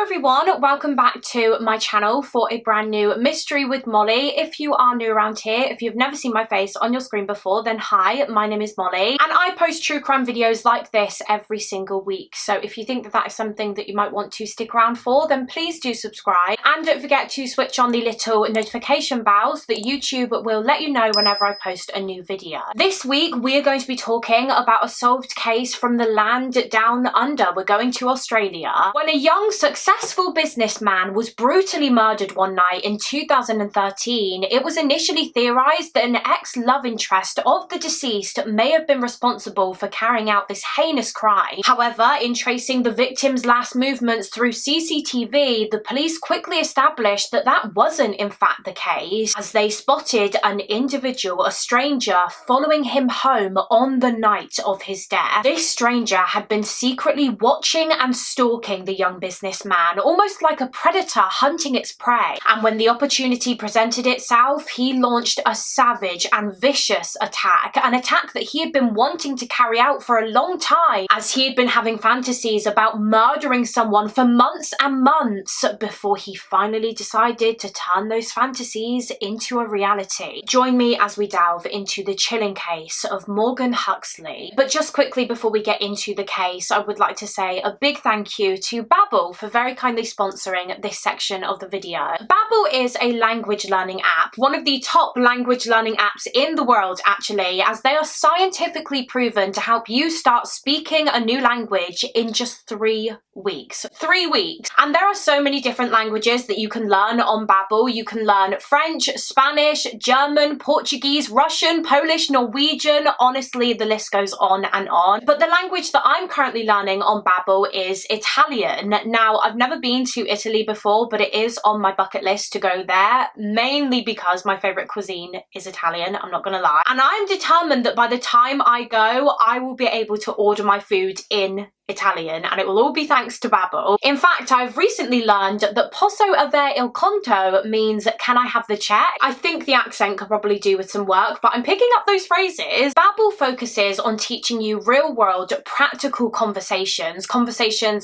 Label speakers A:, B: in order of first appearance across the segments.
A: everyone, welcome back to my channel for a brand new mystery with Mollie. If you are new around here, if you've never seen my face on your screen before, then hi, my name is Mollie and I post true crime videos like this every single week. So if you think that that is something that you might want to stick around for, then please do subscribe and don't forget to switch on the little notification bell so that YouTube will let you know whenever I post a new video. This week we are going to be talking about a solved case from the land down under. We're going to Australia when a young successful businessman was brutally murdered one night in 2013. It was initially theorized that an ex-love interest of the deceased may have been responsible for carrying out this heinous crime. However, in tracing the victim's last movements through CCTV, the police quickly established that that wasn't in fact the case, as they spotted an individual, a stranger, following him home on the night of his death. This stranger had been secretly watching and stalking the young businessman, almost like a predator hunting its prey. And when the opportunity presented itself, he launched a savage and vicious attack, an attack that he had been wanting to carry out for a long time, as he had been having fantasies about murdering someone for months and months before he finally decided to turn those fantasies into a reality. Join me as we delve into the chilling case of Morgan Huxley. But just quickly before we get into the case, I would like to say a big thank you to Babbel for very kindly sponsoring this section of the video. Babbel is a language learning app, one of the top language learning apps in the world actually, as they are scientifically proven to help you start speaking a new language in just 3 weeks. 3 weeks. And there are so many different languages that you can learn on Babbel. You can learn French, Spanish, German, Portuguese, Russian, Polish, Norwegian, honestly the list goes on and on. But the language that I'm currently learning on Babbel is Italian. Now, I've never been to Italy before, but it is on my bucket list to go there, mainly because my favourite cuisine is Italian, I'm not gonna lie. And I'm determined that by the time I go, I will be able to order my food in Italian, and it will all be thanks to Babbel. In fact, I've recently learned that posso avere il conto means can I have the check? I think the accent could probably do with some work, but I'm picking up those phrases. Babbel focuses on teaching you real-world, practical conversations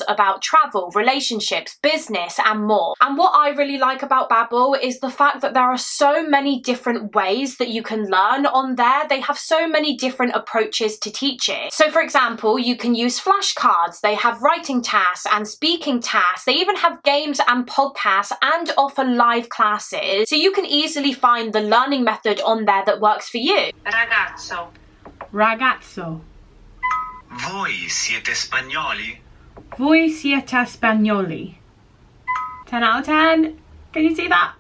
A: about travel, relationships, business, and more. And what I really like about Babbel is the fact that there are so many different ways that you can learn on there. They have so many different approaches to teaching. So for example, you can use flashcards, they have writing tasks and speaking tasks, they even have games and podcasts and offer live classes, so you can easily find the learning method on there that works for you.
B: Ragazzo.
C: Ragazzo.
D: Voi siete spagnoli?
C: Voi siete spagnoli. 10 out of 10. Can you see that?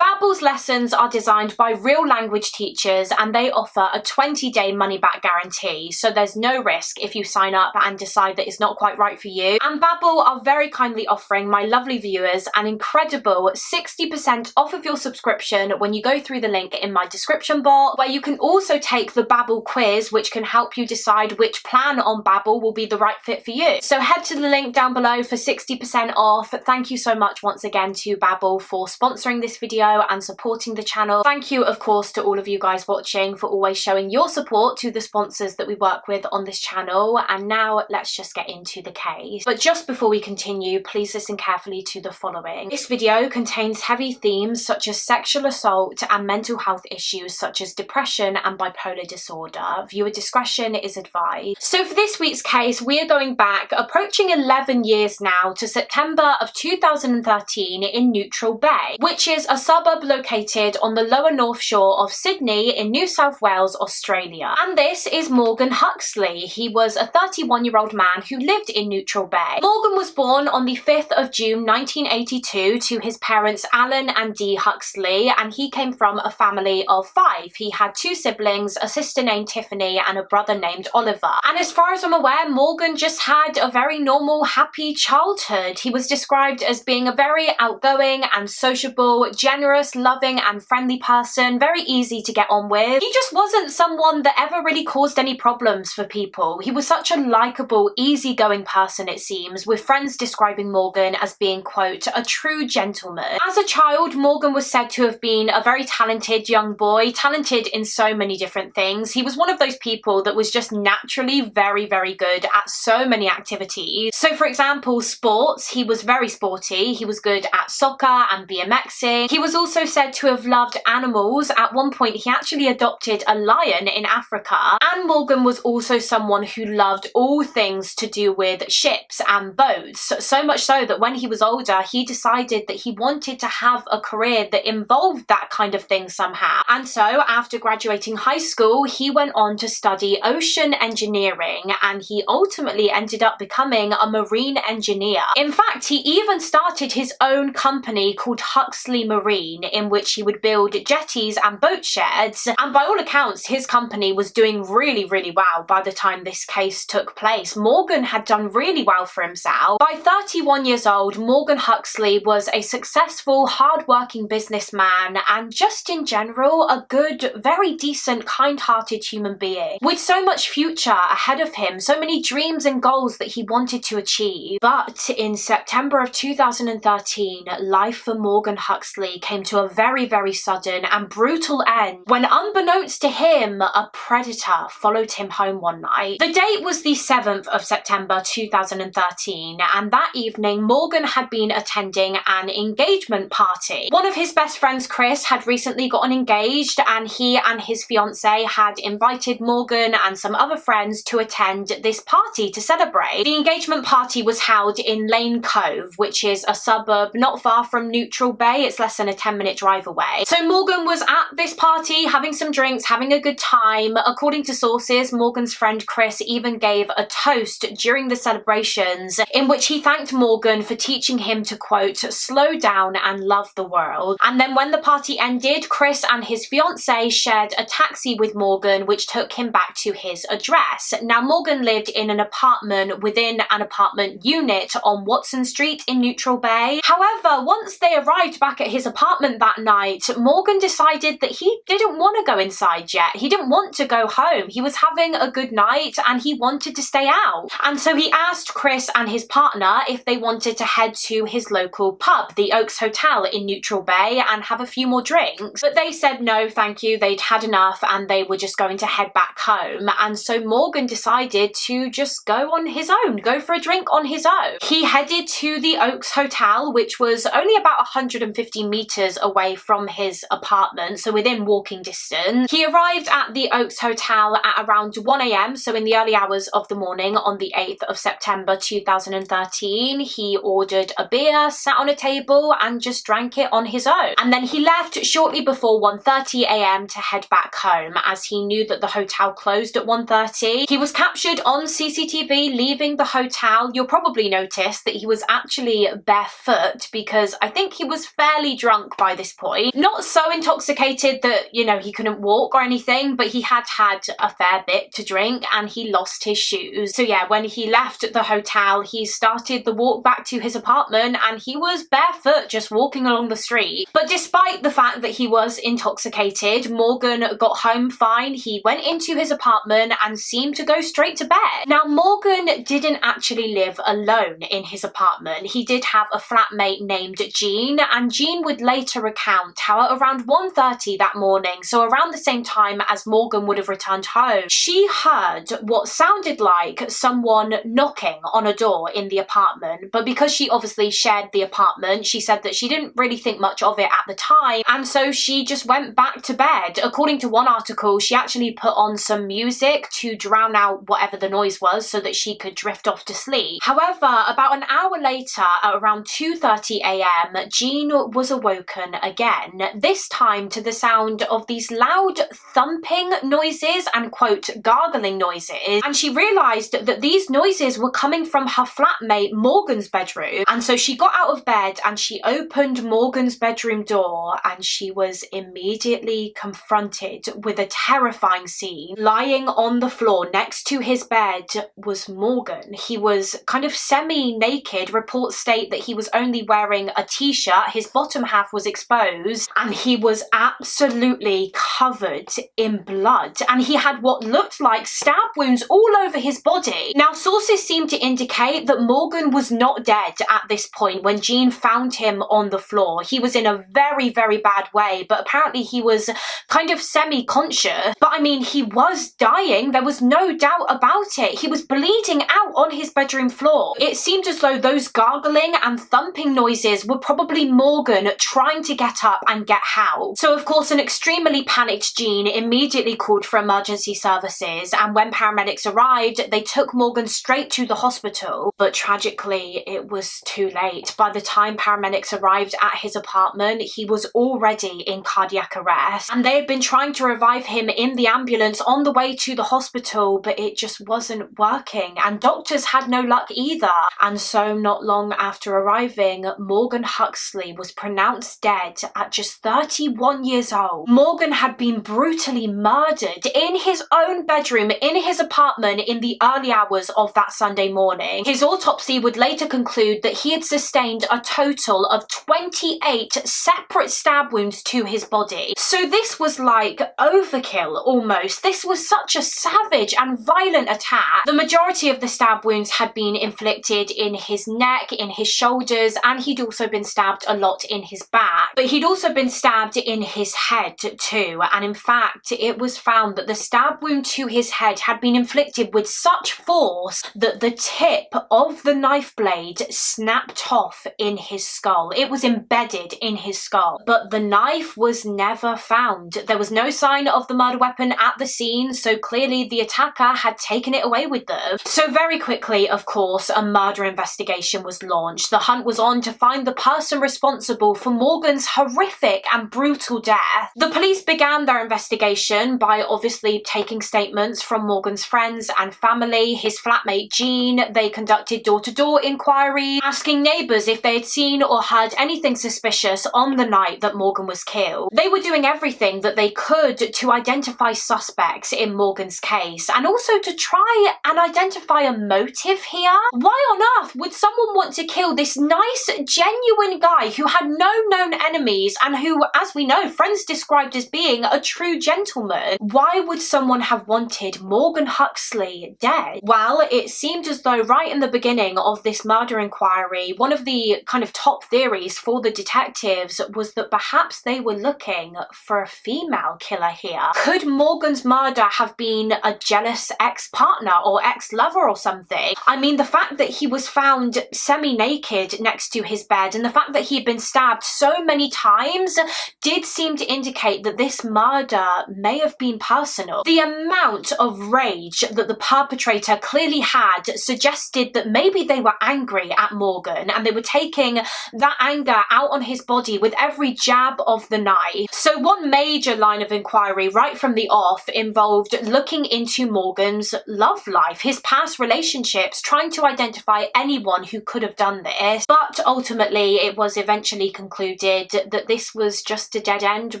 A: Babbel's lessons are designed by real language teachers and they offer a 20-day money-back guarantee, so there's no risk if you sign up and decide that it's not quite right for you. And Babbel are very kindly offering my lovely viewers an incredible 60% off of your subscription when you go through the link in my description box, where you can also take the Babbel quiz, which can help you decide which plan on Babbel will be the right fit for you. So head to the link down below for 60% off. Thank you so much once again to Babbel for sponsoring this video and supporting the channel. Thank you of course to all of you guys watching for always showing your support to the sponsors that we work with on this channel. And now let's just get into the case. But just before we continue, please listen carefully to the following. This video contains heavy themes such as sexual assault and mental health issues such as depression and bipolar disorder. Viewer discretion is advised. So for this week's case, we are going back approaching 11 years now to September of 2013 in Neutral Bay, which is a suburb located on the lower north shore of Sydney in New South Wales, Australia. And this is Morgan Huxley. He was a 31-year-old man who lived in Neutral Bay. Morgan was born on the 5th of June 1982 to his parents Alan and Dee Huxley, and he came from a family of 5. He had 2 siblings, a sister named Tiffany and a brother named Oliver. And as far as I'm aware, Morgan just had a very normal, happy childhood. He was described as being a very outgoing and sociable, generous, loving and friendly person, very easy to get on with. He just wasn't someone that ever really caused any problems for people. He was such a likeable, easygoing person, it seems, with friends describing Morgan as being, quote, a true gentleman. As a child, Morgan was said to have been a very talented young boy, talented in so many different things. He was one of those people that was just naturally very, very good at so many activities. So for example, sports, he was very sporty. He was good at soccer and BMXing. He was also said to have loved animals. At one point, he actually adopted a lion in Africa. And Morgan was also someone who loved all things to do with ships and boats. So much so that when he was older, he decided that he wanted to have a career that involved that kind of thing somehow. And so after graduating high school, he went on to study ocean engineering, and he ultimately ended up becoming a marine engineer. In fact, he even started his own company called Huxley Marine, in which he would build jetties and boat sheds. And by all accounts, his company was doing really, really well by the time this case took place. Morgan had done really well for himself. By 31 years old, Morgan Huxley was a successful, hard-working businessman and just in general a good, very decent, kind-hearted human being with so much future ahead of him, so many dreams and goals that he wanted to achieve. But in September of 2013, life for Morgan Huxley came to a very, very sudden and brutal end when, unbeknownst to him, a predator followed him home one night. The date was the 7th of September 2013, and that evening Morgan had been attending an engagement party. One of his best friends, Chris, had recently gotten engaged, and he and his fiancée had invited Morgan and some other friends to attend this party to celebrate. The engagement party was held in Lane Cove, which is a suburb not far from Neutral Bay. It's less than a 10-minute drive away. So Morgan was at this party having some drinks, having a good time. According to sources, Morgan's friend Chris even gave a toast during the celebrations in which he thanked Morgan for teaching him to, quote, slow down and love the world. And then when the party ended, Chris and his fiancée shared a taxi with Morgan, which took him back to his address. Now, Morgan lived in an apartment within an apartment unit on Watson Street in Neutral Bay. However, once they arrived back at his apartment that night, Morgan decided that he didn't want to go inside yet. He didn't want to go home. He was having a good night and he wanted to stay out. And so he asked Chris and his partner if they wanted to head to his local pub, the Oaks Hotel in Neutral Bay, and have a few more drinks. But they said no, thank you. They'd had enough and they were just going to head back home. And so Morgan decided to just go on his own, go for a drink on his own. He headed to the Oaks Hotel, which was only about 150 meters away from his apartment, so within walking distance. He arrived at the Oaks Hotel at around 1 a.m, so in the early hours of the morning on the 8th of September 2013. He ordered a beer, sat on a table and just drank it on his own. And then he left shortly before 1:30 a.m. to head back home, as he knew that the hotel closed at 1:30. He was captured on CCTV leaving the hotel. You'll probably notice that he was actually barefoot because I think he was fairly drunk by this point. Not so intoxicated that, you know, he couldn't walk or anything, but he had had a fair bit to drink and he lost his shoes. So yeah, when he left the hotel, he started the walk back to his apartment and he was barefoot just walking along the street. But despite the fact that he was intoxicated, Morgan got home fine. He went into his apartment and seemed to go straight to bed. Now, Morgan didn't actually live alone in his apartment. He did have a flatmate named Jean, and Jean would later recount how at around 1:30 that morning, so around the same time as Morgan would have returned home, she heard what sounded like someone knocking on a door in the apartment. But because she obviously shared the apartment, she said that she didn't really think much of it at the time, and so she just went back to bed. According to one article, she actually put on some music to drown out whatever the noise was so that she could drift off to sleep. However, about an hour later, at around 2:30 a.m, Jean was awoken again, this time to the sound of these loud thumping noises and, quote, gargling noises, and she realised that these noises were coming from her flatmate Morgan's bedroom. And so she got out of bed and she opened Morgan's bedroom door, and she was immediately confronted with a terrifying scene. Lying on the floor next to his bed was Morgan. He was kind of semi-naked. Reports state that he was only wearing a t-shirt, his bottom half was exposed, and he was absolutely covered in blood, and he had what looked like stab wounds all over his body. Now, sources seem to indicate that Morgan was not dead at this point when Jean found him on on the floor. He was in a very, very bad way, but apparently he was kind of semi-conscious. But I mean, he was dying. There was no doubt about it. He was bleeding out on his bedroom floor. It seemed as though those gargling and thumping noises were probably Morgan trying to get up and get help. So of course, an extremely panicked Jean immediately called for emergency services, and when paramedics arrived, they took Morgan straight to the hospital. But tragically, it was too late. By the time paramedics arrived at his apartment, he was already in cardiac arrest, and they had been trying to revive him in the ambulance on the way to the hospital, but it just wasn't working, and doctors had no luck either. And so not long after arriving, Morgan Huxley was pronounced dead at just 31 years old. Morgan had been brutally murdered in his own bedroom in his apartment in the early hours of that Sunday morning. His autopsy would later conclude that he had sustained a total of 28 separate stab wounds to his body. So this was like overkill almost. This was such a savage and violent attack. The majority of the stab wounds had been inflicted in his neck, in his shoulders, and he'd also been stabbed a lot in his back. But he'd also been stabbed in his head too, and in fact it was found that the stab wound to his head had been inflicted with such force that the tip of the knife blade snapped off in his skull. It was embedded in his skull. But the knife was never found. There was no sign of the murder weapon at the scene, so clearly the attacker had taken it away with them. So very quickly, of course, a murder investigation was launched. The hunt was on to find the person responsible for Morgan's horrific and brutal death. The police began their investigation by obviously taking statements from Morgan's friends and family, his flatmate Jean. They conducted door-to-door inquiries, asking neighbours if they had seen or heard anything suspicious on the night that Morgan was killed. They were doing everything that they could to identify suspects in Morgan's case, and also to try and identify a motive here. Why on earth would someone want to kill this nice, genuine guy who had no known enemies and who, as we know, friends described as being a true gentleman? Why would someone have wanted Morgan Huxley dead? Well, it seemed as though right in the beginning of this murder inquiry, one of the kind of top theories for the detectives was that perhaps they were looking for a female killer here. Could Morgan's murder have been a jealous ex-partner or ex-lover or something? I mean, the fact that he was found semi-naked next to his bed and the fact that he had been stabbed so many times did seem to indicate that this murder may have been personal. The amount of rage that the perpetrator clearly had suggested that maybe they were angry at Morgan and they were taking that anger out on his body with every jab of the knife. So one major line of inquiry right from the off involved looking into Morgan's love life, his past relationships, trying to identify anyone who could have done this. But ultimately it was eventually concluded that this was just a dead end,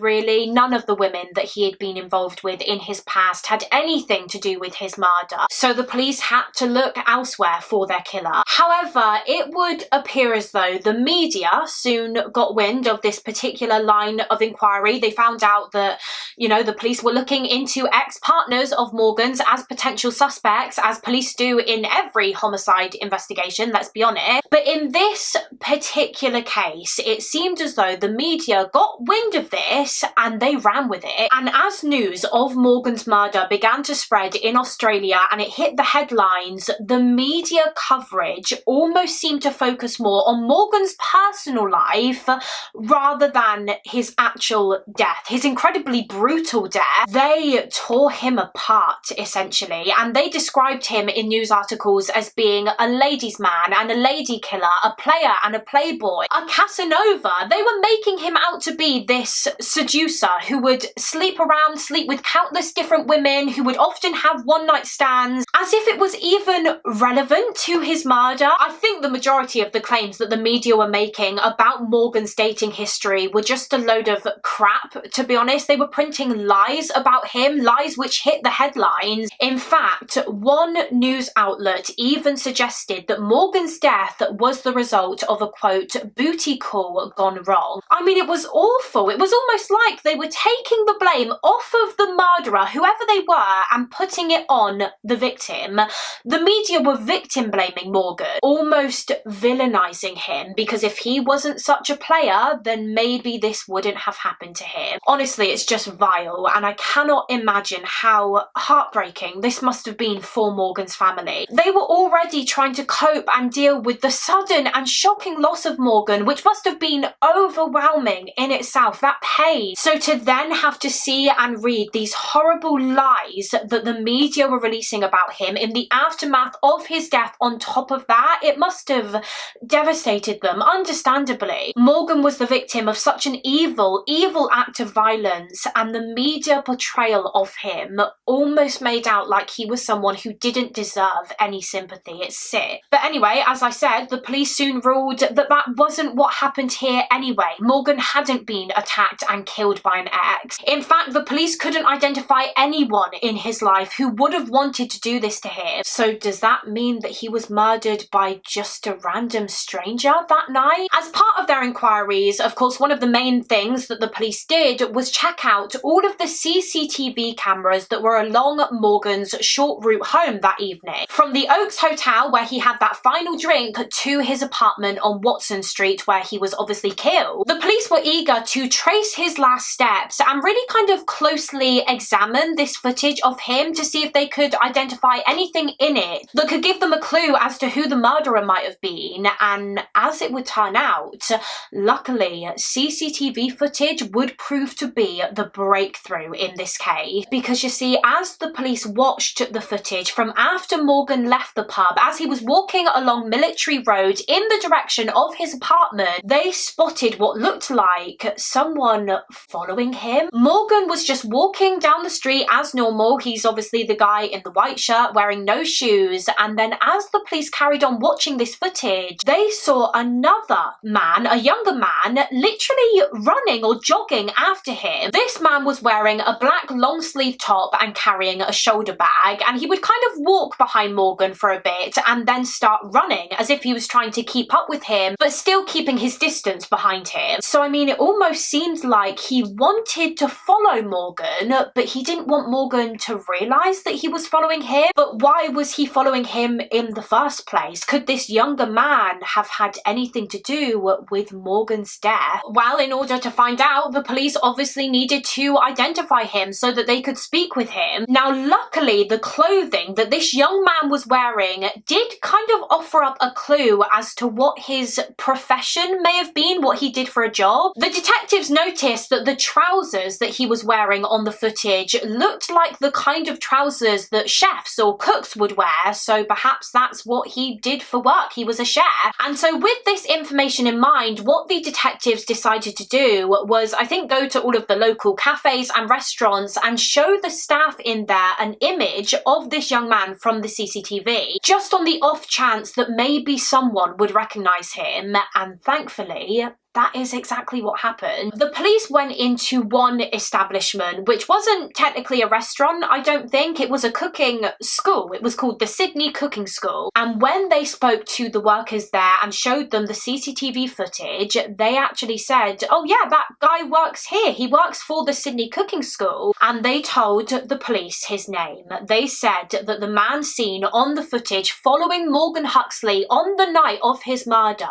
A: really. None of the women that he had been involved with in his past had anything to do with his murder. So the police had to look elsewhere for their killer. However, it would appear as though the media soon got wind of this particular line of inquiry. They found out that, you know, the police were looking into ex-partners of Morgan's as potential suspects, as police do in every homicide investigation, let's be honest. But in this particular case, it seemed as though the media got wind of this and they ran with it. And as news of Morgan's murder began to spread in Australia and it hit the headlines, the media coverage almost seemed to focus more on Morgan's personal life rather than his actual death, his incredibly brutal death. They tore him apart, essentially, and they described him in news articles as being a ladies' man and a lady killer, a player and a playboy, a Casanova. They were making him out to be this seducer who would sleep with countless different women, who would often have one-night stands, as if it was even relevant to his murder. I think the majority of the claims that the media were making about Morgan's dating history were just a load of crap, to be honest. They were printing lies about him, lies which hit the headlines. In fact, one news outlet even suggested that Morgan's death was the result of of a quote, booty call gone wrong. I mean, it was awful. It was almost like they were taking the blame off of the murderer, whoever they were, and putting it on the victim. The media were victim blaming Morgan, almost villainizing him, because if he wasn't such a player, then maybe this wouldn't have happened to him. Honestly, it's just vile, and I cannot imagine how heartbreaking this must have been for Morgan's family. They were already trying to cope and deal with the sudden and shocking loss of Morgan, which must have been overwhelming in itself, that pain. So to then have to see and read these horrible lies that the media were releasing about him in the aftermath of his death on top of that, it must have devastated them, understandably. Morgan was the victim of such an evil act of violence, and the media portrayal of him almost made out like he was someone who didn't deserve any sympathy. It's sick. But anyway, as I said, the police soon ruled that that wasn't what happened here anyway. Morgan hadn't been attacked and killed by an ex. In fact, the police couldn't identify anyone in his life who would have wanted to do this to him. So does that mean that he was murdered by just a random stranger that night? As part of their inquiries, of course, one of the main things that the police did was check out all of the CCTV cameras that were along Morgan's short route home that evening. From the Oaks Hotel, where he had that final drink, to his apartment on Watson Street, where he was obviously killed. The police were eager to trace his last steps and really kind of closely examine this footage of him to see if they could identify anything in it that could give them a clue as to who the murderer might have been. And as it would turn out, luckily, CCTV footage would prove to be the breakthrough in this case. Because you see, as the police watched the footage from after Morgan left the pub, as he was walking along Military Road in the direction of his apartment, they spotted what looked like someone following him. Morgan was just walking down the street as normal. He's obviously the guy in the white shirt wearing no shoes. And then as the police carried on watching this footage, they saw another man, a younger man, literally running or jogging after him. This man was wearing a black long sleeve top and carrying a shoulder bag, and he would kind of walk behind Morgan for a bit and then start running as if he was trying to keep up with him, but still keeping his distance behind him. So I mean, it almost seemed like he wanted to follow Morgan, but he didn't want Morgan to realise that he was following him. But why was he following him in the first place? Could this younger man have had anything to do with Morgan's death? Well, in order to find out, the police obviously needed to identify him so that they could speak with him. Now, luckily, the clothing that this young man was wearing did kind of offer up a clue as to what his profession may have been, what he did for a job. The detectives noticed that the trousers that he was wearing on the footage looked like the kind of trousers that chefs or cooks would wear, so perhaps that's what he did for work. He was a chef. And so with this information in mind, what the detectives decided to do was, I think, go to all of the local cafes and restaurants and show the staff in there an image of this young man from the CCTV, just on the off chance that maybe someone would recognize him. And thankfully, that is exactly what happened. The police went into one establishment, which wasn't technically a restaurant, I don't think. It was a cooking school. It was called the Sydney Cooking School. And when they spoke to the workers there and showed them the CCTV footage, they actually said, oh yeah, that guy works here. He works for the Sydney Cooking School. And they told the police his name. They said that the man seen on the footage following Morgan Huxley on the night of his murder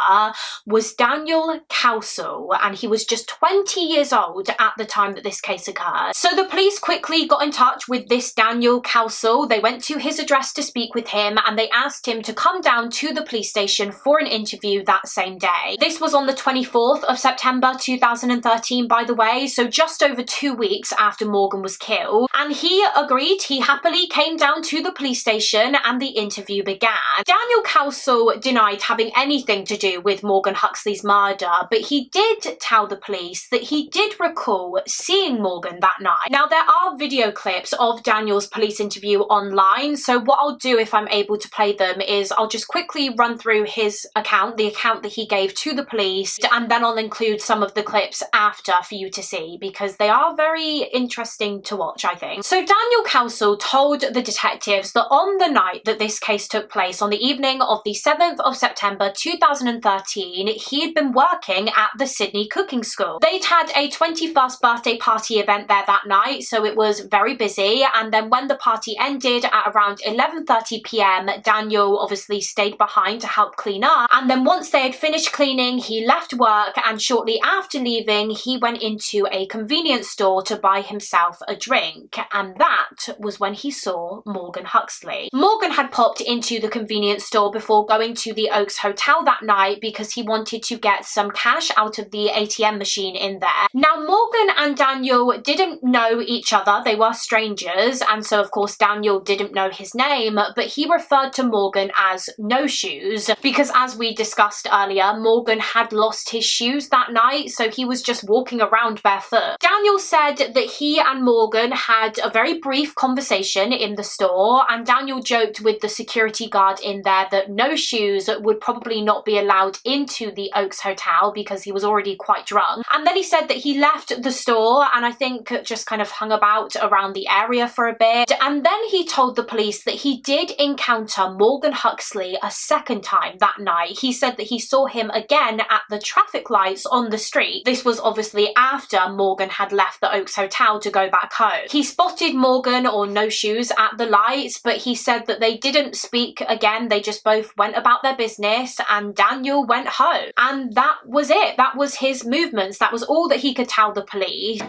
A: was Daniel Huxley, and he was just 20 years old at the time that this case occurred. So the police quickly got in touch with this Daniel Huxley. They went to his address to speak with him, and they asked him to come down to the police station for an interview that same day. This was on the 24th of September 2013, by the way, so just over 2 weeks after Morgan was killed. And he agreed. He happily came down to the police station and the interview began. Daniel Huxley denied having anything to do with Morgan Huxley's murder, but but he did tell the police that he did recall seeing Morgan that night. Now, there are video clips of Daniel's police interview online, so what I'll do if I'm able to play them is I'll just quickly run through his account, the account that he gave to the police, and then I'll include some of the clips after for you to see, because they are very interesting to watch, I think. So Daniel Council told the detectives that on the night that this case took place, on the evening of the 7th of September 2013, he had been working at the Sydney Cooking School. They'd had a 21st birthday party event there that night, so it was very busy, and then when the party ended at around 11:30 p.m, Daniel obviously stayed behind to help clean up, and then once they had finished cleaning, he left work, and shortly after leaving, he went into a convenience store to buy himself a drink, and that was when he saw Morgan Huxley. Morgan had popped into the convenience store before going to the Oaks Hotel that night because he wanted to get some cash out of the ATM machine in there. Now, Morgan and Daniel didn't know each other, they were strangers, and so of course Daniel didn't know his name, but he referred to Morgan as No Shoes because, as we discussed earlier, Morgan had lost his shoes that night, so he was just walking around barefoot. Daniel said that he and Morgan had a very brief conversation in the store, and Daniel joked with the security guard in there that No Shoes would probably not be allowed into the Oaks Hotel because he was already quite drunk. And then he said that he left the store and I think just kind of hung about around the area for a bit, and then he told the police that he did encounter Morgan Huxley a second time that night. He said that he saw him again at the traffic lights on the street. This was obviously after Morgan had left the Oaks Hotel to go back home. He spotted Morgan, or No Shoes, at the lights, but he said that they didn't speak again, they just both went about their business, and Daniel went home. And that was it. That was his movements. That was all that he could tell the police.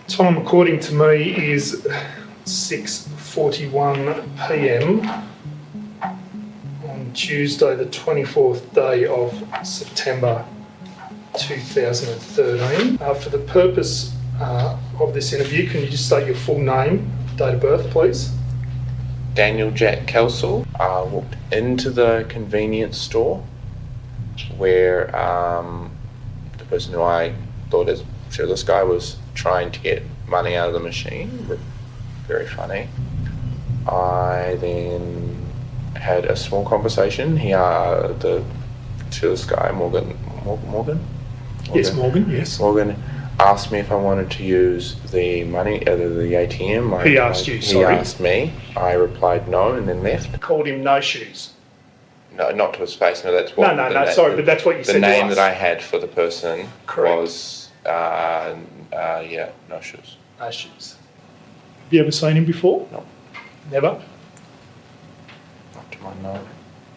B: Time, according to me, is 6:41 p.m. on Tuesday, the 24th day of September 2013. For the purpose of this interview, can you just state your full name, date of birth, please?
E: Daniel Jack Kelsall. I walked into the convenience store where the person who I thought is sure this guy was trying to get money out of the machine. Very funny. I then had a small conversation. This guy, Morgan?
B: Yes, Morgan, yes.
E: Morgan asked me if I wanted to use the money, the ATM.
B: He asked you, sorry?
E: He asked me. I replied no and then left.
B: Called him No Shoes.
E: No, not to his face. No, that's what.
B: No, sorry, but that's what you said.
E: The name
B: to us.
E: that I had for the person
B: Correct.
E: was, No Shoes.
B: No Shoes. Have you ever seen him before?
E: No.
B: Never?
E: Not to my knowledge.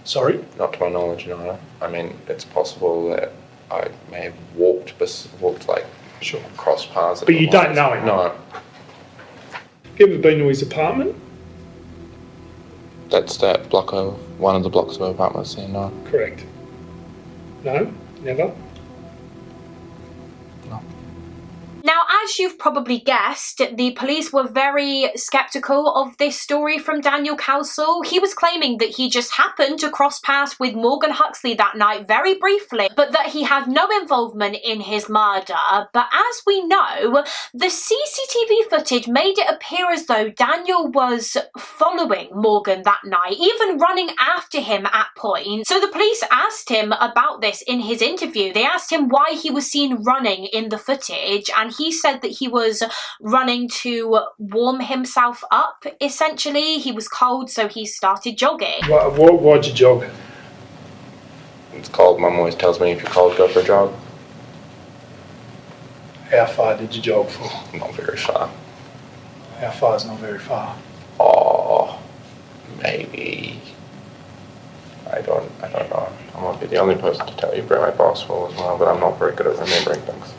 B: Sorry?
E: Not to my knowledge, no. I mean, it's possible that I may have walked like
B: Sure.
E: cross paths.
B: But you don't know him?
E: No.
B: Have you ever been to his apartment?
E: That's that block of one of the blocks of apartments there. No.
B: Correct. No? Never?
E: No.
A: Now, as you've probably guessed, the police were very skeptical of this story from Daniel Council. He was claiming that he just happened to cross paths with Morgan Huxley that night very briefly, but that he had no involvement in his murder. But as we know, the CCTV footage made it appear as though Daniel was following Morgan that night, even running after him at points. So the police asked him about this in his interview. They asked him why he was seen running in the footage, and he said that he was running to warm himself up, essentially. He was cold, so he started jogging.
B: Why'd you jog?
E: It's cold. Mum always tells me if you're cold, go for a jog.
B: How far did you jog for?
E: Not very far.
B: How far is not very far?
E: Oh, maybe. I don't know. I might be the only person to tell you where my boss was as well, but I'm not very good at remembering things.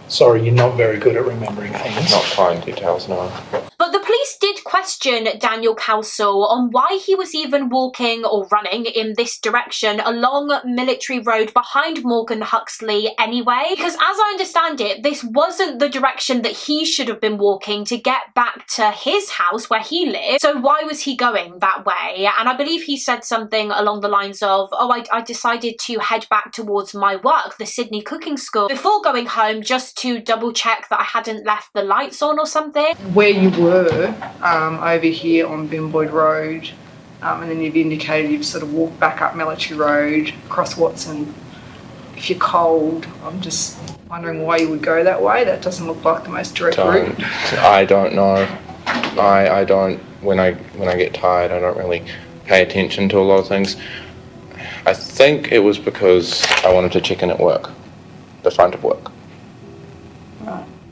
B: Sorry, you're not very good at remembering things.
E: Not fine details, no.
A: But the police did question question Daniel Cowsall on why he was even walking or running in this direction along Military Road behind Morgan Huxley anyway, because as I understand it, this wasn't the direction that he should have been walking to get back to his house where he lived. So why was he going that way? And I believe he said something along the lines of, oh, I decided to head back towards my work, the Sydney Cooking School, before going home just to double check that I hadn't left the lights on or something.
F: Where you were over here on Bimboyd Road, and then you've indicated you've sort of walked back up Military Road, across Watson. If you're cold, I'm just wondering why you would go that way. That doesn't look like the most direct route.
E: I don't know. I don't, when I get tired, I don't really pay attention to a lot of things. I think it was because I wanted to check in at work, the front of work.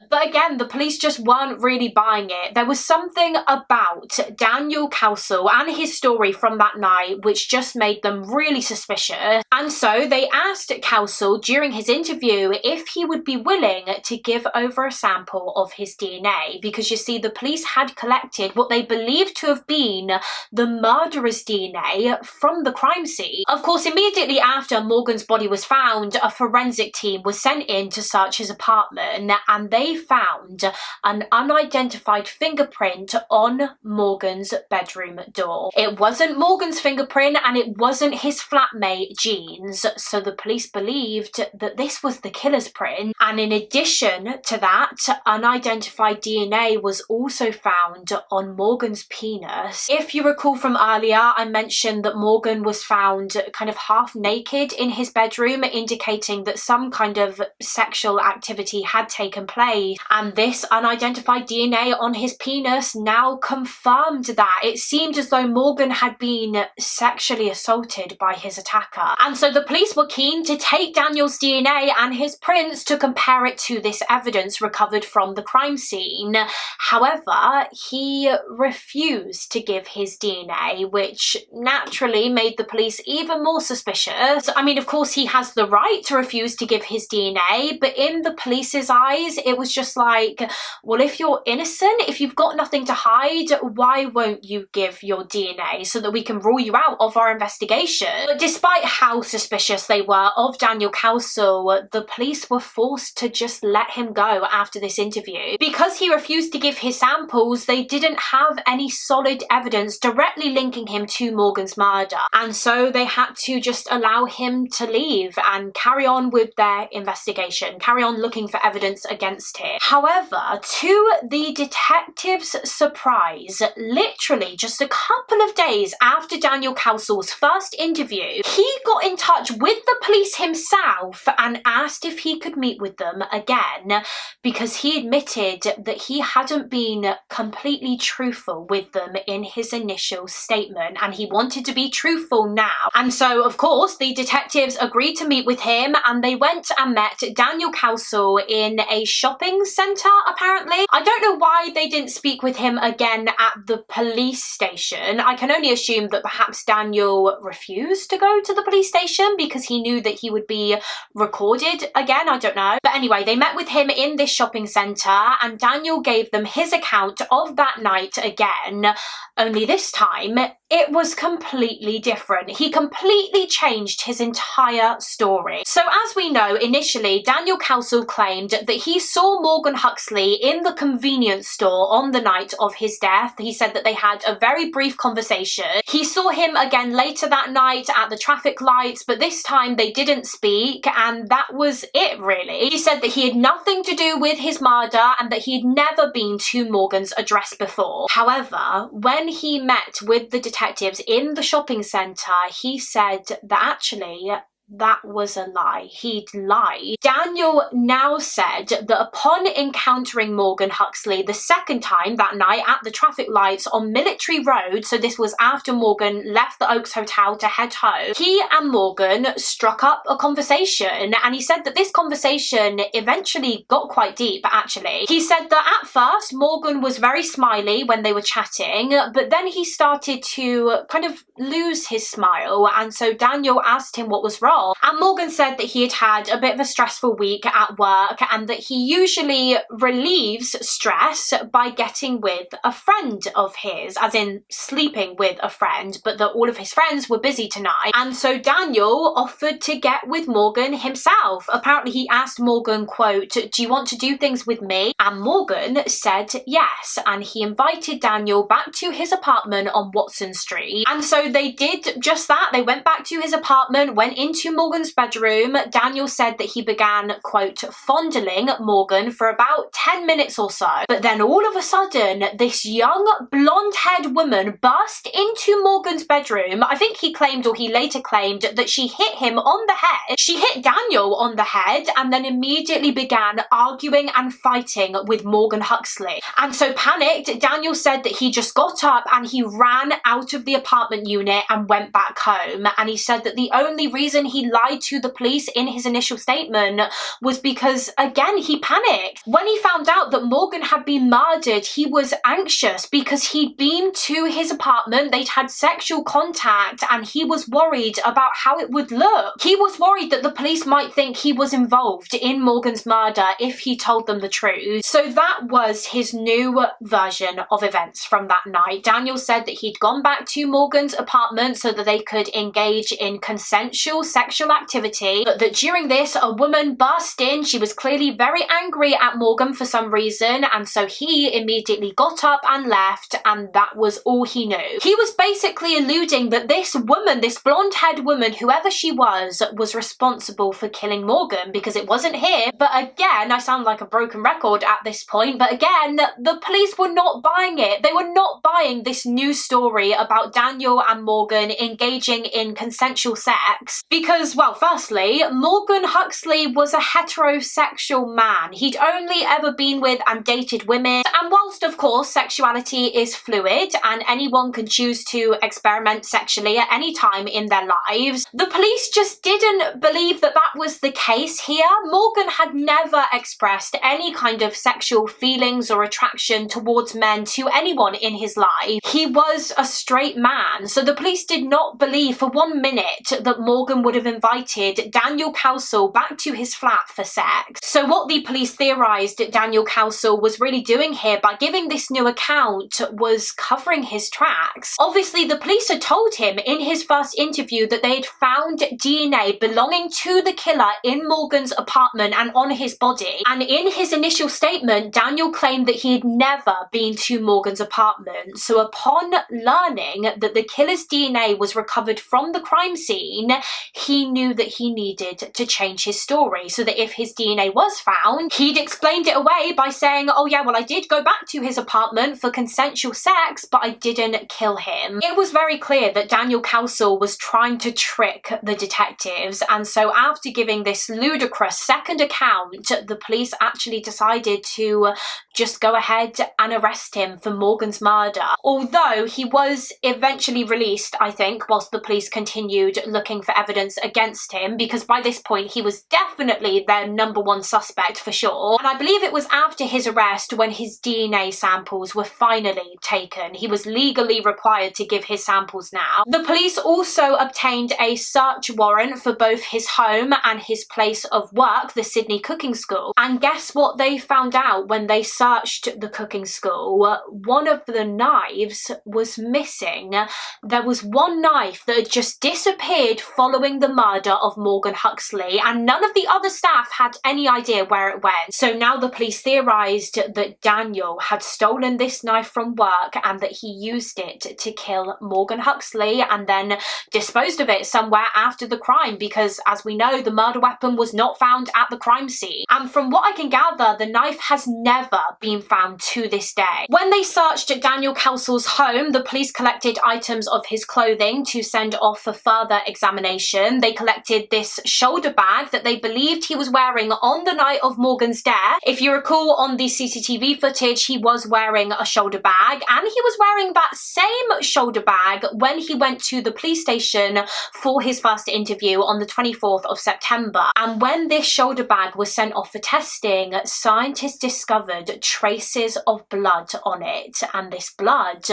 A: But again, the police just weren't really buying it. There was something about Daniel Cowsall and his story from that night which just made them really suspicious. And so they asked Cowsall during his interview if he would be willing to give over a sample of his DNA, because you see, the police had collected what they believed to have been the murderer's DNA from the crime scene. Of course, immediately after Morgan's body was found, a forensic team was sent in to search his apartment, and they found an unidentified fingerprint on Morgan's bedroom door. It wasn't Morgan's fingerprint and it wasn't his flatmate Jean's, so the police believed that this was the killer's print. And in addition to that, unidentified DNA was also found on Morgan's penis. If you recall from earlier, I mentioned that Morgan was found kind of half naked in his bedroom, indicating that some kind of sexual activity had taken place. And this unidentified DNA on his penis now confirmed that. It seemed as though Morgan had been sexually assaulted by his attacker. And so the police were keen to take Daniel's DNA and his prints to compare it to this evidence recovered from the crime scene. However, he refused to give his DNA, which naturally made the police even more suspicious. I mean, of course, he has the right to refuse to give his DNA, but in the police's eyes, it was just like, well, if you're innocent, if you've got nothing to hide, why won't you give your DNA so that we can rule you out of our investigation? But despite how suspicious they were of Daniel Cowsall, the police were forced to just let him go after this interview. Because he refused to give his samples, they didn't have any solid evidence directly linking him to Morgan's murder. And so they had to just allow him to leave and carry on with their investigation, carry on looking for evidence against him. However, to the detectives' surprise, literally just a couple of days after Daniel Cowsall's first interview, he got in touch with the police himself and asked if he could meet with them again, because he admitted that he hadn't been completely truthful with them in his initial statement, and he wanted to be truthful now. And so, of course, the detectives agreed to meet with him, and they went and met Daniel Cowsall in a shopping centre, apparently. I don't know why they didn't speak with him again at the police station. I can only assume that perhaps Daniel refused to go to the police station because he knew that he would be recorded again. I don't know. But anyway, they met with him in this shopping centre, and Daniel gave them his account of that night again, only this time it was completely different. He completely changed his entire story. So as we know, initially, Daniel Cowsall claimed that he saw Morgan Huxley in the convenience store on the night of his death. He said that they had a very brief conversation. He saw him again later that night at the traffic lights, but this time they didn't speak, and that was it, really. He said that he had nothing to do with his murder and that he had never been to Morgan's address before. However, when he met with the detectives in the shopping centre, he said that actually that was a lie. He'd lied. Daniel now said that upon encountering Morgan Huxley the second time that night at the traffic lights on Military Road, so this was after Morgan left the Oaks Hotel to head home, he and Morgan struck up a conversation, and he said that this conversation eventually got quite deep, actually. He said that at first Morgan was very smiley when they were chatting, but then he started to kind of lose his smile, and so Daniel asked him what was wrong. control. And Morgan said that he had had a bit of a stressful week at work and that he usually relieves stress by getting with a friend of his, as in sleeping with a friend, but that all of his friends were busy tonight. And so Daniel offered to get with Morgan himself. Apparently he asked Morgan, quote, "Do you want to do things with me?" And Morgan said yes, and he invited Daniel back to his apartment on Watson Street. And so they did just that. They went back to his apartment, went into Morgan's bedroom. Daniel said that he began, quote, fondling Morgan for about 10 minutes or so. But then all of a sudden, this young blonde-haired woman burst into Morgan's bedroom. I think he claimed, or he later claimed, that she hit him on the head. She hit Daniel on the head and then immediately began arguing and fighting with Morgan Huxley. And so panicked, Daniel said that he just got up and he ran out of the apartment unit and went back home. And he said that the only reason he lied to the police in his initial statement was because, again, he panicked. When he found out that Morgan had been murdered, he was anxious because he'd been to his apartment, they'd had sexual contact, and he was worried about how it would look. He was worried that the police might think he was involved in Morgan's murder if he told them the truth. So that was his new version of events from that night. Daniel said that he'd gone back to Morgan's apartment so that they could engage in consensual sexual activity, but that during this, a woman burst in. She was clearly very angry at Morgan for some reason, and so he immediately got up and left, and that was all he knew. He was basically alluding that this woman, this blonde-haired woman, whoever she was responsible for killing Morgan, because it wasn't him. But again, I sound like a broken record at this point, but again, the police were not buying it. They were not buying this new story about Daniel and Morgan engaging in consensual sex because, well, firstly, Morgan Huxley was a heterosexual man. He'd only ever been with and dated women, and whilst of course sexuality is fluid and anyone can choose to experiment sexually at any time in their lives, the police just didn't believe that that was the case here. Morgan had never expressed any kind of sexual feelings or attraction towards men to anyone in his life. He was a straight man, so the police did not believe for 1 minute that Morgan would have invited Daniel Cowsill back to his flat for sex. So what the police theorised Daniel Cowsill was really doing here by giving this new account was covering his tracks. Obviously, the police had told him in his first interview that they had found DNA belonging to the killer in Morgan's apartment and on his body. And in his initial statement, Daniel claimed that he had never been to Morgan's apartment. So upon learning that the killer's DNA was recovered from the crime scene, he knew that he needed to change his story so that if his DNA was found, he'd explained it away by saying, oh yeah, well, I did go back to his apartment for consensual sex, but I didn't kill him. It was very clear that Daniel Cowsill was trying to trick the detectives, and so after giving this ludicrous second account, the police actually decided to just go ahead and arrest him for Morgan's murder. Although he was eventually released, I think, whilst the police continued looking for evidence against him, because by this point he was definitely their #1 suspect for sure. And I believe it was after his arrest when his DNA samples were finally taken. He was legally required to give his samples now. The police also obtained a search warrant for both his home and his place of work, the Sydney Cooking School. And guess what they found out when they searched the cooking school? One of the knives was missing. There was one knife that had just disappeared following the murder of Morgan Huxley, and none of the other staff had any idea where it went. So now the police theorised that Daniel had stolen this knife from work and that he used it to kill Morgan Huxley and then disposed of it somewhere after the crime, because as we know, the murder weapon was not found at the crime scene. And from what I can gather, the knife has never been found to this day. When they searched Daniel Cowsill's home, the police collected items of his clothing to send off for further examination. They collected this shoulder bag that they believed he was wearing on the night of Morgan's death. If you recall, on the CCTV footage, he was wearing a shoulder bag, and he was wearing that same shoulder bag when he went to the police station for his first interview on the 24th of September. And when this shoulder bag was sent off for testing, scientists discovered traces of blood on it, and this blood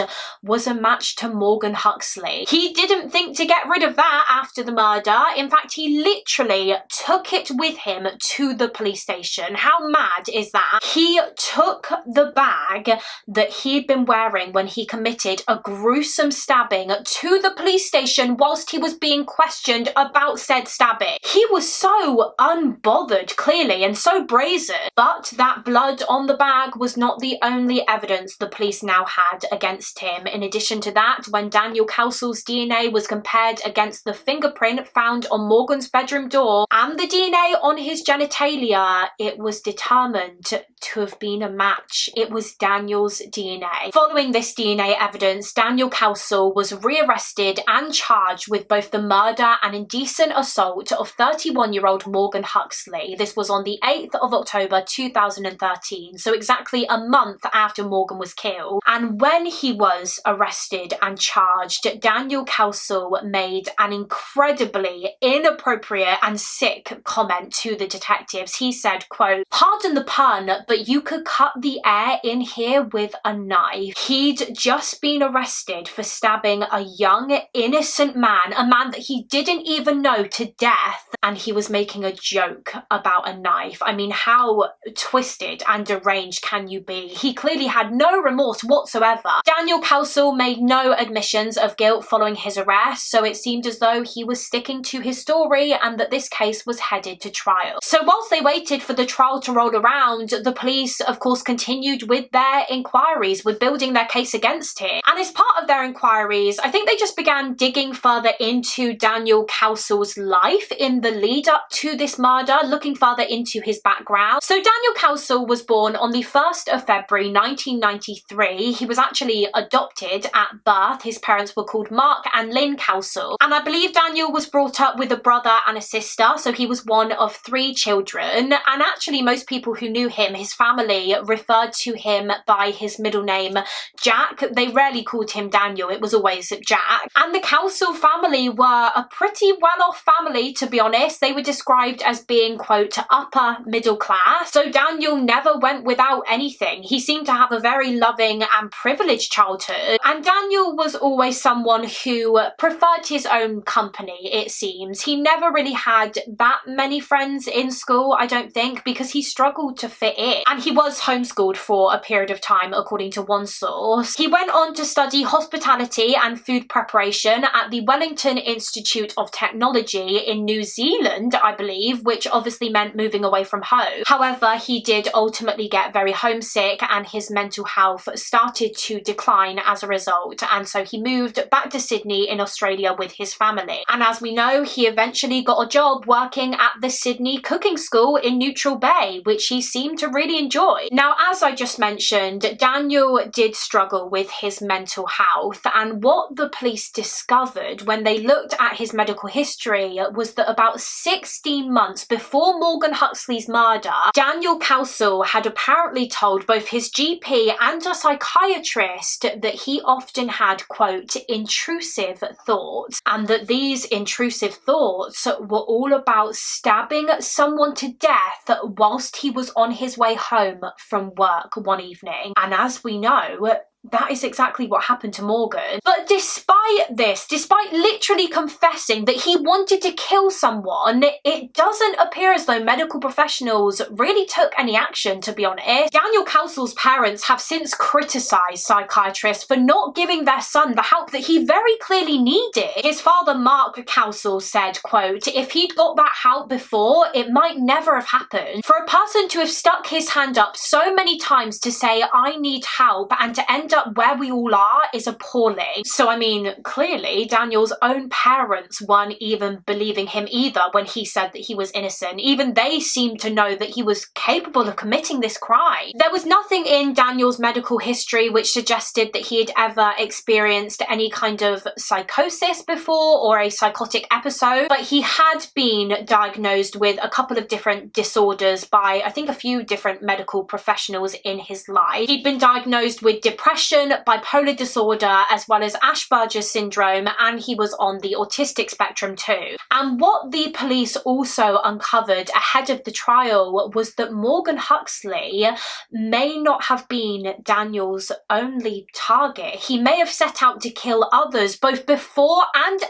A: was a match to Morgan Huxley. He didn't think to get rid of that after the murder. murder. In fact, he literally took it with him to the police station. How mad is that? He took the bag that he'd been wearing when he committed a gruesome stabbing to the police station whilst he was being questioned about said stabbing. He was so unbothered, clearly, and so brazen. But that blood on the bag was not the only evidence the police now had against him. In addition to that, when Daniel Cowsall's DNA was compared against the fingerprint found on Morgan's bedroom door and the DNA on his genitalia, it was determined to have been a match. It was Daniel's DNA. Following this DNA evidence, Daniel Cowsall was rearrested and charged with both the murder and indecent assault of 31-year-old Morgan Huxley. This was on the 8th of October 2013, so exactly a month after Morgan was killed. And when he was arrested and charged, Daniel Cowsall made an incredibly inappropriate and sick comment to the detectives. He said, quote, "Pardon the pun, but you could cut the air in here with a knife." He'd just been arrested for stabbing a young, innocent man, a man that he didn't even know, to death, and he was making a joke about a knife. I mean, how twisted and deranged can you be? He clearly had no remorse whatsoever. Daniel Cowsall made no admissions of guilt following his arrest, so it seemed as though he was sticking to his story and that this case was headed to trial. So whilst they waited for the trial to roll around, the police, of course, continued with their inquiries, with building their case against him. And as part of their inquiries, I think they just began digging further into Daniel Cowsall's life in the lead up to this murder, looking further into his background. So Daniel Cowsall was born on the 1st of February 1993. He was actually adopted at birth. His parents were called Mark and Lynn Cowsall. And I believe Daniel was brought up with a brother and a sister, so he was one of 3 children. And actually, most people who knew him, his family, referred to him by his middle name, Jack. They rarely called him Daniel, it was always Jack. And the Cowsall family were a pretty well-off family, to be honest. They were described as being, quote, upper middle class. So Daniel never went without anything. He seemed to have a very loving and privileged childhood. And Daniel was always someone who preferred his own company, it seems. He never really had that many friends in school, I don't think, because he struggled to fit in. And he was homeschooled for a period of time, according to one source. He went on to study hospitality and food preparation at the Wellington Institute of Technology in New Zealand, I believe, which obviously meant moving away from home. However, he did ultimately get very homesick and his mental health started to decline as a result. And so he moved back to Sydney in Australia with his family. And as we know, he eventually got a job working at the Sydney Cooking School in Neutral Bay, which he seemed to really enjoy. Now, as I just mentioned, Daniel did struggle with his mental health, and what the police discovered when they looked at his medical history was that about 16 months before Morgan Huxley's murder, Daniel Cowsall had apparently told both his GP and a psychiatrist that he often had, quote, intrusive thoughts, and that these intrusive thoughts were all about stabbing someone to death whilst he was on his way home from work one evening. And as we know, that is exactly what happened to Morgan. But despite this, despite literally confessing that he wanted to kill someone, it doesn't appear as though medical professionals really took any action, to be honest. Daniel Cowsall's parents have since criticised psychiatrists for not giving their son the help that he very clearly needed. His father, Mark Cowsall, said, quote, "If he'd got that help before, it might never have happened. For a person to have stuck his hand up so many times to say, 'I need help,' and to end up where we all are is appalling." So I mean, clearly Daniel's own parents weren't even believing him either when he said that he was innocent. Even they seemed to know that he was capable of committing this crime. There was nothing in Daniel's medical history which suggested that he had ever experienced any kind of psychosis before or a psychotic episode, but he had been diagnosed with a couple of different disorders by, I think, a few different medical professionals in his life. He'd been diagnosed with depression, bipolar disorder, as well as Asperger's syndrome, and he was on the autistic spectrum too. And what the police also uncovered ahead of the trial was that Morgan Huxley may not have been Daniel's only target. He may have set out to kill others both before and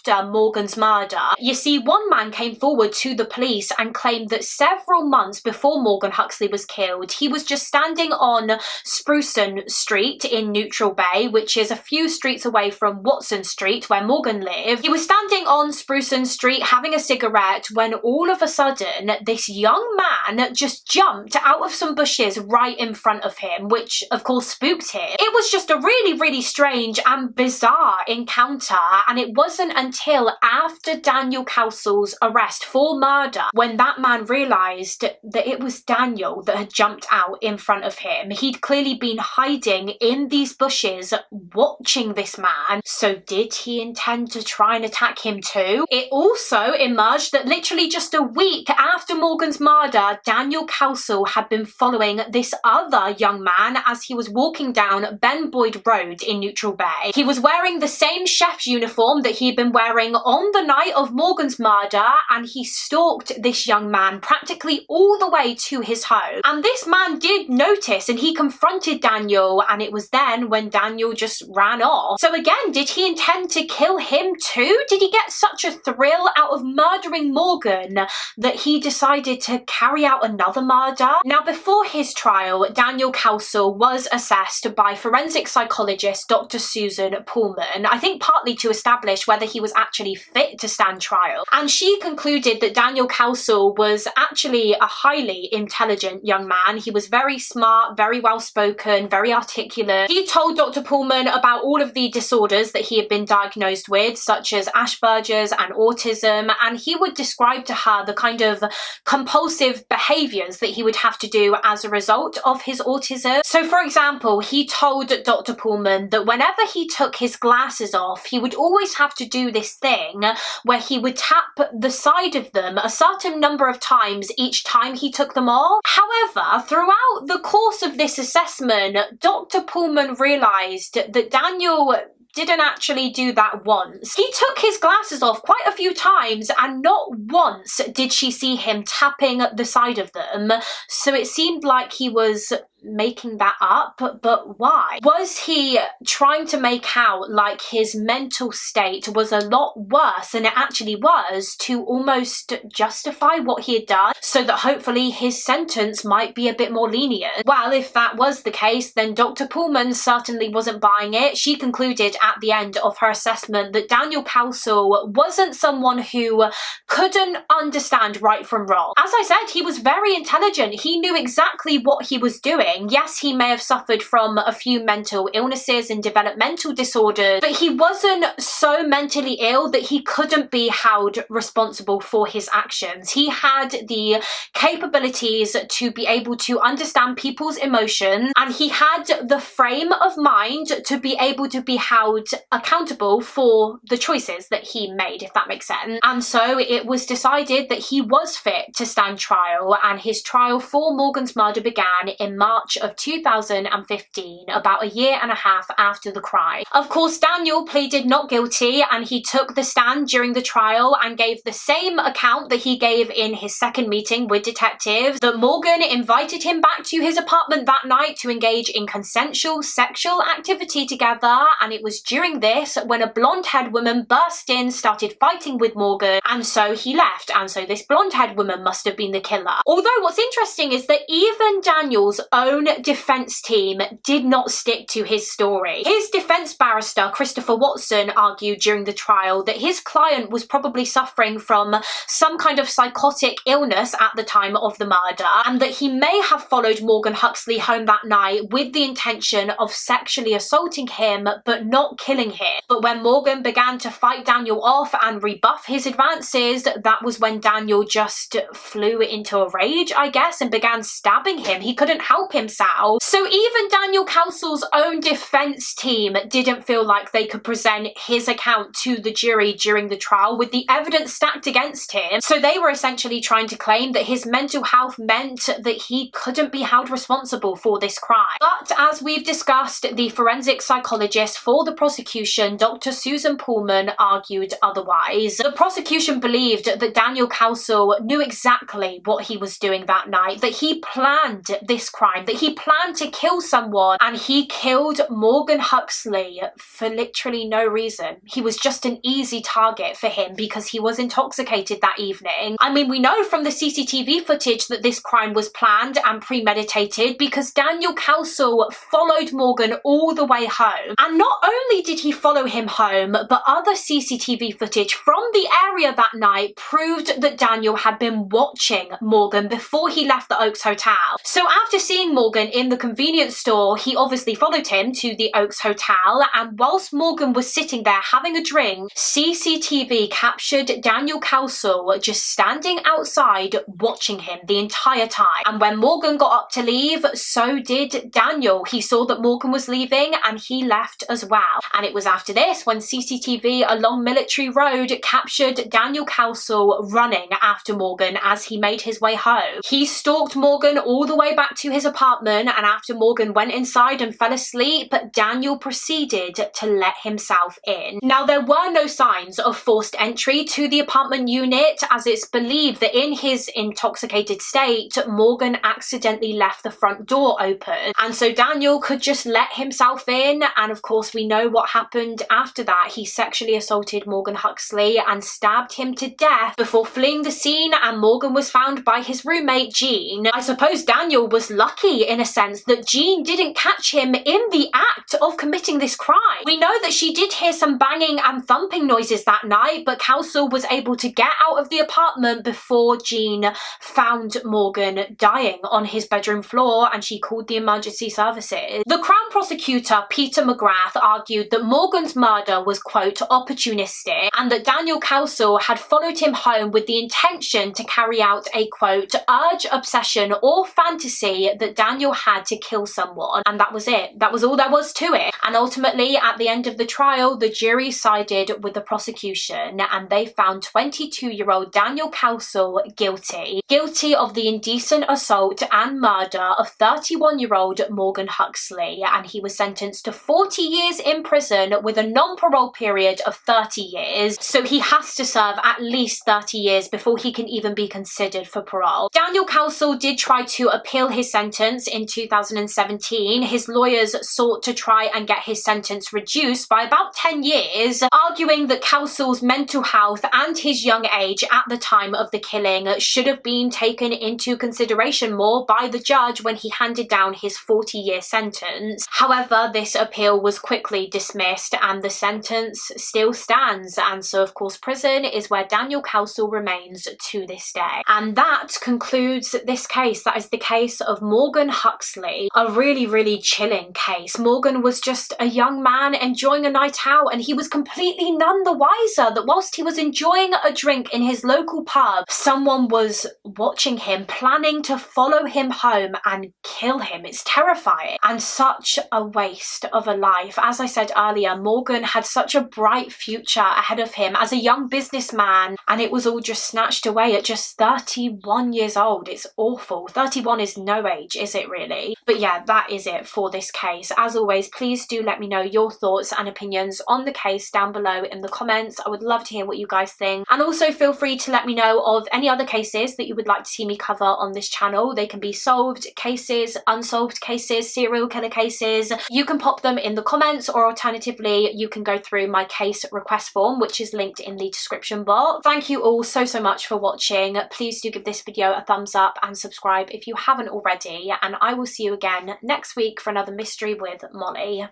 A: after Morgan's murder. You see, one man came forward to the police and claimed that several months before Morgan Huxley was killed, he was just standing on Sprucen Street in Neutral Bay, which is a few streets away from Watson Street where Morgan lived. He was standing on Sprucen Street having a cigarette when all of a sudden this young man just jumped out of some bushes right in front of him, which of course spooked him. It was just a really strange and bizarre encounter, and it wasn't until after Daniel Cowsall's arrest for murder when that man realised that it was Daniel that had jumped out in front of him. He'd clearly been hiding in these bushes watching this man, so did he intend to try and attack him too? It also emerged that literally just a week after Morgan's murder, Daniel Cowsall had been following this other young man as he was walking down Ben Boyd Road in Neutral Bay. He was wearing the same chef's uniform that he'd been wearing on the night of Morgan's murder, and he stalked this young man practically all the way to his home. And this man did notice and he confronted Daniel, and it was then when Daniel just ran off. So again, did he intend to kill him too? Did he get such a thrill out of murdering Morgan that he decided to carry out another murder? Now, before his trial, Daniel Cowsall was assessed by forensic psychologist Dr. Susan Pullman, I think partly to establish whether he was actually fit to stand trial. And she concluded that Daniel Cowsall was actually a highly intelligent young man. He was very smart, very well spoken, very articulate. He told Dr. Pullman about all of the disorders that he had been diagnosed with, such as Asperger's and autism, and he would describe to her the kind of compulsive behaviours that he would have to do as a result of his autism. So for example, he told Dr. Pullman that whenever he took his glasses off, he would always have to do this thing where he would tap the side of them a certain number of times each time he took them off. However, throughout the course of this assessment, Dr. Pullman realised that Daniel didn't actually do that once. He took his glasses off quite a few times and not once did she see him tapping the side of them, so it seemed like he was making that up, but why? Was he trying to make out like his mental state was a lot worse than it actually was to almost justify what he had done so that hopefully his sentence might be a bit more lenient? Well, if that was the case, then Dr. Pullman certainly wasn't buying it. She concluded at the end of her assessment that Daniel Cowsall wasn't someone who couldn't understand right from wrong. As I said, he was very intelligent. He knew exactly what he was doing. Yes, he may have suffered from a few mental illnesses and developmental disorders, but he wasn't so mentally ill that he couldn't be held responsible for his actions. He had the capabilities to be able to understand people's emotions, and he had the frame of mind to be able to be held accountable for the choices that he made, if that makes sense. And so it was decided that he was fit to stand trial, and his trial for Morgan's murder began in March of 2015, about a year and a half after the crime. Of course, Daniel pleaded not guilty, and he took the stand during the trial and gave the same account that he gave in his second meeting with detectives, that Morgan invited him back to his apartment that night to engage in consensual sexual activity together, and it was during this when a blonde-haired woman burst in, started fighting with Morgan, and so he left, and so this blonde-haired woman must have been the killer. Although what's interesting is that even Daniel's own defence team did not stick to his story. His defence barrister, Christopher Watson, argued during the trial that his client was probably suffering from some kind of psychotic illness at the time of the murder, and that he may have followed Morgan Huxley home that night with the intention of sexually assaulting him but not killing him. But when Morgan began to fight Daniel off and rebuff his advances, that was when Daniel just flew into a rage, I guess, and began stabbing him. He couldn't help himself. So even Daniel Cowsall's own defence team didn't feel like they could present his account to the jury during the trial with the evidence stacked against him. So they were essentially trying to claim that his mental health meant that he couldn't be held responsible for this crime. But as we've discussed, the forensic psychologist for the prosecution, Dr. Susan Pullman, argued otherwise. The prosecution believed that Daniel Cowsall knew exactly what he was doing that night, that he planned this crime crime, that he planned to kill someone, and he killed Morgan Huxley for literally no reason. He was just an easy target for him because he was intoxicated that evening. I mean, we know from the CCTV footage that this crime was planned and premeditated because Daniel Kelsall followed Morgan all the way home. And not only did he follow him home, but other CCTV footage from the area that night proved that Daniel had been watching Morgan before he left the Oaks Hotel. So after seeing Morgan in the convenience store, he obviously followed him to the Oaks Hotel, and whilst Morgan was sitting there having a drink, CCTV captured Daniel Kelsall just standing outside watching him the entire time. And when Morgan got up to leave, so did Daniel. He saw that Morgan was leaving and he left as well. And it was after this when CCTV along Military Road captured Daniel Kelsall running after Morgan as he made his way home. He stalked Morgan all the way back to his apartment, and after Morgan went inside and fell asleep, Daniel proceeded to let himself in. Now, there were no signs of forced entry to the apartment unit, as it's believed that in his intoxicated state, Morgan accidentally left the front door open, and so Daniel could just let himself in. And of course, we know what happened after that. He sexually assaulted Morgan Huxley and stabbed him to death before fleeing the scene, and Morgan was found by his roommate Jean. I suppose Daniel was lucky in a sense that Jean didn't catch him in the act of committing this crime. We know that she did hear some banging and thumping noises that night, but Kelsall was able to get out of the apartment before Jean found Morgan dying on his bedroom floor, and she called the emergency services. The Crown prosecutor, Peter McGrath, argued that Morgan's murder was, quote, opportunistic, and that Daniel Kelsall had followed him home with the intention to carry out a, quote, urge, obsession, or fantasy that Daniel had to kill someone. And that was it. That was all there was to it. And ultimately, at the end of the trial, the jury sided with the prosecution, and they found 22-year-old Daniel Kelsall guilty. Guilty of the indecent assault and murder of 31-year-old Morgan Huxley, and he was sentenced to 40 years in prison with a non-parole period of 30 years. So he has to serve at least 30 years before he can even be considered for parole. Daniel Kelsall did try to appeal his sentence in 2017. His lawyers sought to try and get his sentence reduced by about 10 years, arguing that Kelsall's mental health and his young age at the time of the killing should have been taken into consideration more by the judge when he handed down his 40-year sentence. However, this appeal was quickly dismissed and the sentence still stands, and so of course prison is where Daniel Kelsall remains to this day. And that concludes this case. That is the case of Morgan Huxley. A really, really chilling case. Morgan was just a young man enjoying a night out, and he was completely none the wiser that whilst he was enjoying a drink in his local pub, someone was watching him, planning to follow him home and kill him. It's terrifying and such a waste of a life. As I said earlier, Morgan had such a bright future ahead of him as a young businessman, and it was all just snatched away at just 31 years old. It's awful. 31 is no age, is it really? But yeah, that is it for this case. As always, please do let me know your thoughts and opinions on the case down below in the comments. I would love to hear what you guys think, and also feel free to let me know of any other cases that you would like to see me cover on this channel. They can be solved cases, unsolved cases, serial killer cases. You can pop them in the comments, or alternatively you can go through my case request form, which is linked in the description box. Thank you all so much for watching. Please do give this video a thumbs up and subscribe if you haven't already, and I will see you again next week for another mystery with Mollie.